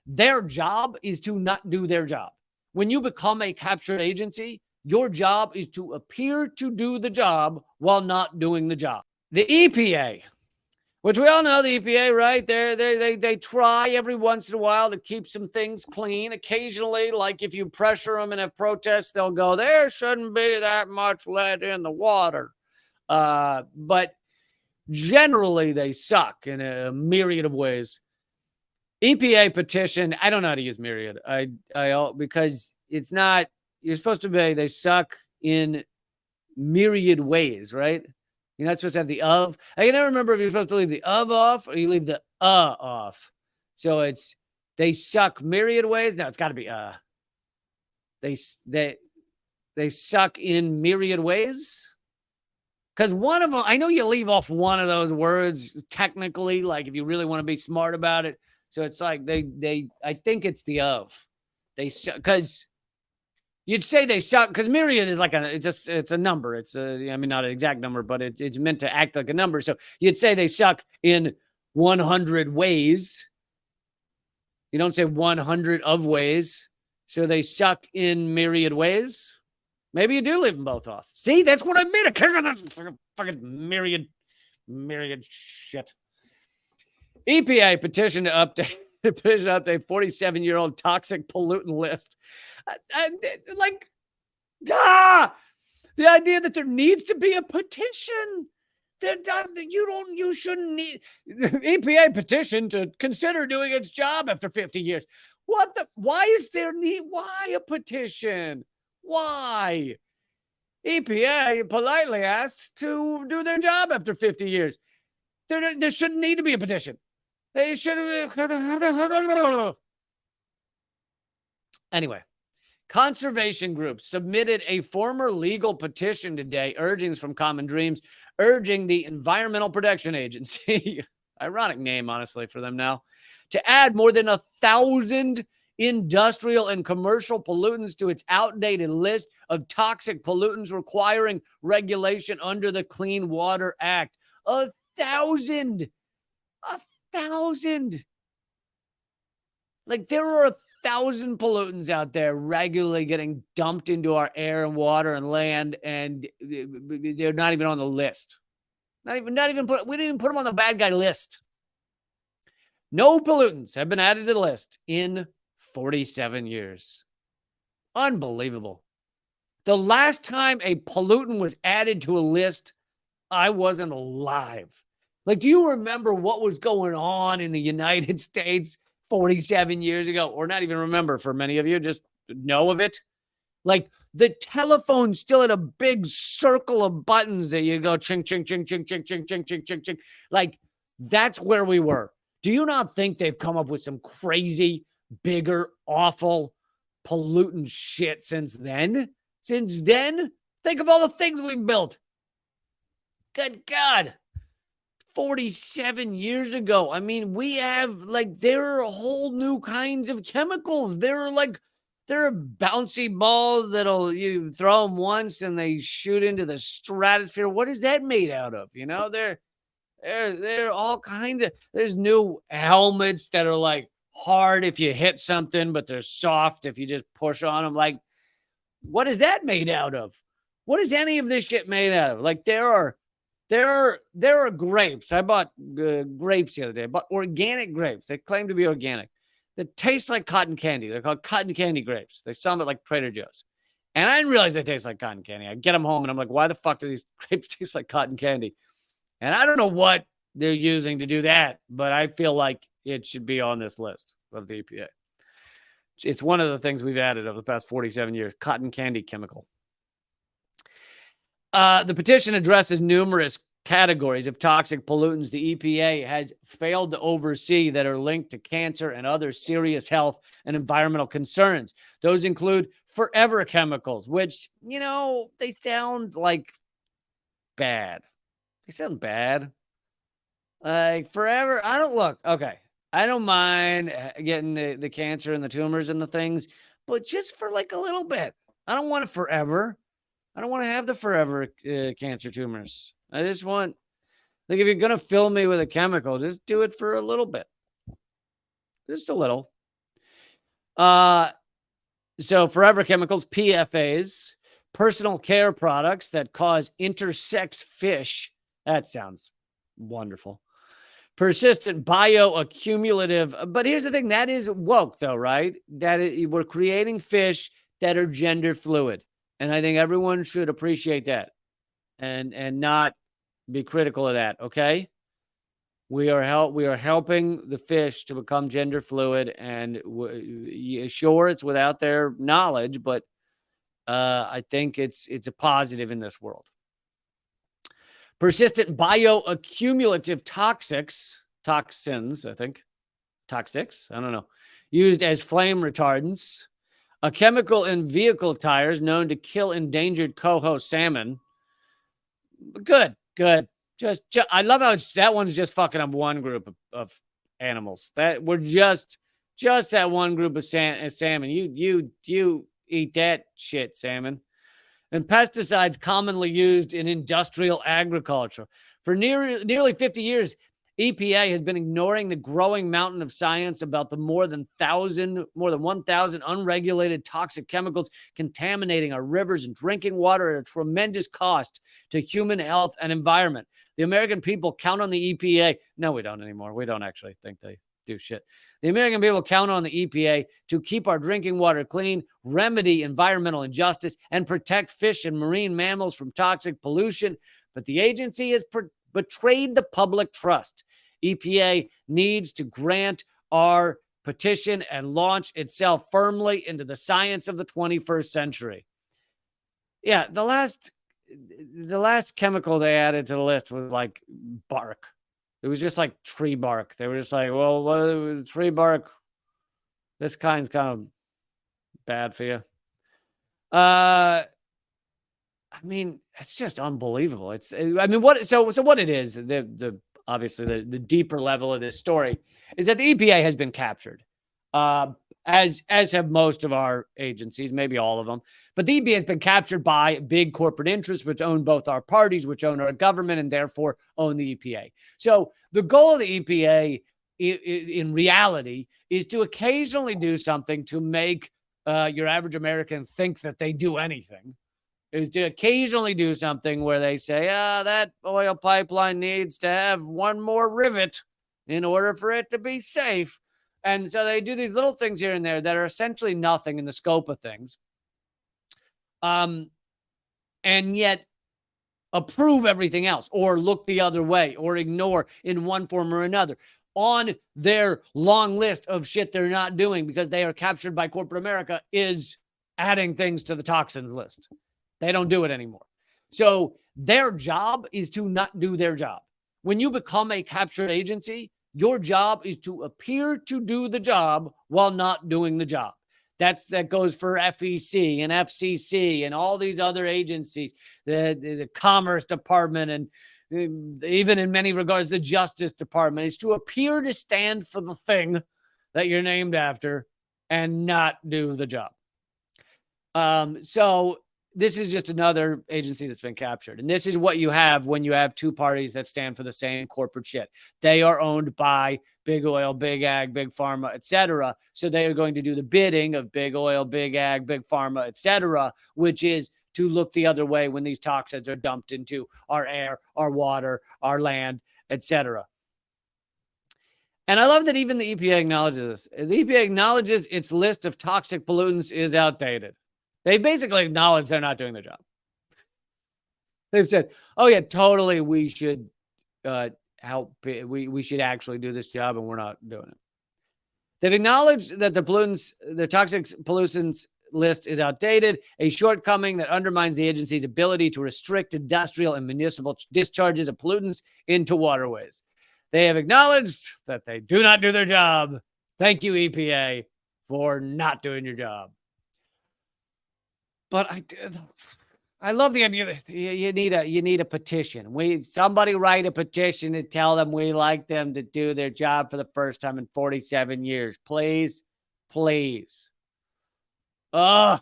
Their job is to not do their job. When you become a captured agency, your job is to appear to do the job while not doing the job. The EPA, which we all know the EPA, right? They try every once in a while to keep some things clean. Occasionally, like if you pressure them and have protests, they'll go, there shouldn't be that much lead in the water. But generally, they suck in a myriad of ways. EPA petition, I don't know how to use myriad. Because it's not, you're supposed to be, they suck in myriad ways, right? You're not supposed to have the of. I can never remember if you're supposed to leave the of off or you leave the off. So it's, they suck myriad ways. No, it's got to be They suck in myriad ways. Because one of them, I know you leave off one of those words technically, like if you really want to be smart about it. So it's like I think it's the of. Because you'd say they suck, because myriad is like it's a number. It's not an exact number, but it's meant to act like a number. So you'd say they suck in 100 ways. You don't say 100 of ways. So they suck in myriad ways. Maybe you do leave them both off. See, that's what I mean. I can't get that fucking myriad shit. EPA petition to update 47-year-old toxic pollutant list. The idea that there needs to be a petition. You shouldn't need EPA petition to consider doing its job after 50 years. Why is there need? Why a petition? Why? EPA politely asked to do their job after 50 years. There shouldn't need to be a petition. They should have. Anyway, conservation groups submitted a former legal petition today, urgings from Common Dreams, urging the Environmental Protection Agency, ironic name, honestly, for them now, to add more than 1,000 industrial and commercial pollutants to its outdated list of toxic pollutants requiring regulation under the Clean Water Act. 1,000. 1,000. Like, there are 1,000 pollutants out there regularly getting dumped into our air and water and land, and they're not even on the list. We didn't even put them on the bad guy list. No pollutants have been added to the list in 47 years. Unbelievable. The last time a pollutant was added to a list, I wasn't alive. Like, do you remember what was going on in the United States 47 years ago? Or not even remember, for many of you, just know of it. Like, the telephone still had a big circle of buttons that you go ching, ching, ching, ching, ching, ching, ching, ching, ching, ching. Like, that's where we were. Do you not think they've come up with some crazy, bigger, awful, pollutant shit since then? Since then? Think of all the things we've built. Good God. 47 years ago. I mean, we have, like, there are whole new kinds of chemicals. There are bouncy balls that'll, you throw them once and they shoot into the stratosphere. What is that made out of? You know, there are all kinds of, there's new helmets that are like hard if you hit something, but they're soft if you just push on them. Like, what is that made out of? What is any of this shit made out of? Like, there are grapes. I bought grapes the other day. I bought organic grapes. They claim to be organic. That taste like cotton candy. They're called cotton candy grapes. They sell them at like Trader Joe's. And I didn't realize they taste like cotton candy. I get them home and I'm like, why the fuck do these grapes taste like cotton candy? And I don't know what they're using to do that, but I feel like it should be on this list of the EPA. It's one of the things we've added over the past 47 years, cotton candy chemical. The petition addresses numerous categories of toxic pollutants the EPA has failed to oversee that are linked to cancer and other serious health and environmental concerns. Those include forever chemicals, which, you know, they sound like bad. They sound bad. Like forever. I don't mind getting the cancer and the tumors and the things, but just for like a little bit. I don't want it forever. I don't want to have the forever cancer tumors. I just want, like, if you're going to fill me with a chemical, just do it for a little bit. Just a little. So forever chemicals, PFAs, personal care products that cause intersex fish. That sounds wonderful. Persistent bioaccumulative. But here's the thing, that is woke though, right? We're creating fish that are gender fluid. And I think everyone should appreciate that and not be critical of that, okay? We are helping the fish to become gender fluid, and sure, it's without their knowledge, but I think it's a positive in this world. Persistent bioaccumulative toxins, I think, toxics, I don't know, used as flame retardants. A chemical in vehicle tires known to kill endangered coho salmon. Good. I love how that one's just fucking up one group of animals. That we're just that one group of salmon. You eat that shit, salmon. And pesticides commonly used in industrial agriculture. For nearly 50 years, EPA has been ignoring the growing mountain of science about the more than 1,000 unregulated toxic chemicals contaminating our rivers and drinking water at a tremendous cost to human health and environment. The American people count on the EPA. No, we don't anymore. We don't actually think they do shit. The American people count on the EPA to keep our drinking water clean, remedy environmental injustice, and protect fish and marine mammals from toxic pollution. But the agency has betrayed the public trust. EPA needs to grant our petition and launch itself firmly into the science of the 21st century. Yeah, the last chemical they added to the list was like bark. It was just like tree bark. They were just like, well, what tree bark? This kind's kind of bad for you. I mean, it's just unbelievable. What it is, obviously the deeper level of this story is that the EPA has been captured, as have most of our agencies, maybe all of them. But the EPA has been captured by big corporate interests, which own both our parties, which own our government, and therefore own the EPA. So the goal of the EPA in reality is to occasionally do something to make your average American think that they do anything. Is to occasionally do something where they say, that oil pipeline needs to have one more rivet in order for it to be safe. And so they do these little things here and there that are essentially nothing in the scope of things. And yet approve everything else, or look the other way, or ignore in one form or another on their long list of shit they're not doing because they are captured by corporate America is adding things to the toxins list. They don't do it anymore. So their job is to not do their job. When you become a captured agency, your job is to appear to do the job while not doing the job. That goes for FEC and FCC and all these other agencies, the Commerce Department, and even in many regards, the Justice Department, is to appear to stand for the thing that you're named after and not do the job. So this is just another agency that's been captured. And this is what you have when you have two parties that stand for the same corporate shit. They are owned by big oil, big ag, big pharma, etc. So they are going to do the bidding of big oil, big ag, big pharma, etc., which is to look the other way when these toxins are dumped into our air, our water, our land, etc. And I love that even the EPA acknowledges this. The EPA acknowledges its list of toxic pollutants is outdated. They basically acknowledge they're not doing their job. They've said, oh, yeah, totally, we should help. We should actually do this job, and we're not doing it. They've acknowledged that the toxic pollutants list is outdated, a shortcoming that undermines the agency's ability to restrict industrial and municipal discharges of pollutants into waterways. They have acknowledged that they do not do their job. Thank you, EPA, for not doing your job. But I love the idea that you need a petition. Somebody write a petition to tell them we like them to do their job for the first time in 47 years. Please. Ugh.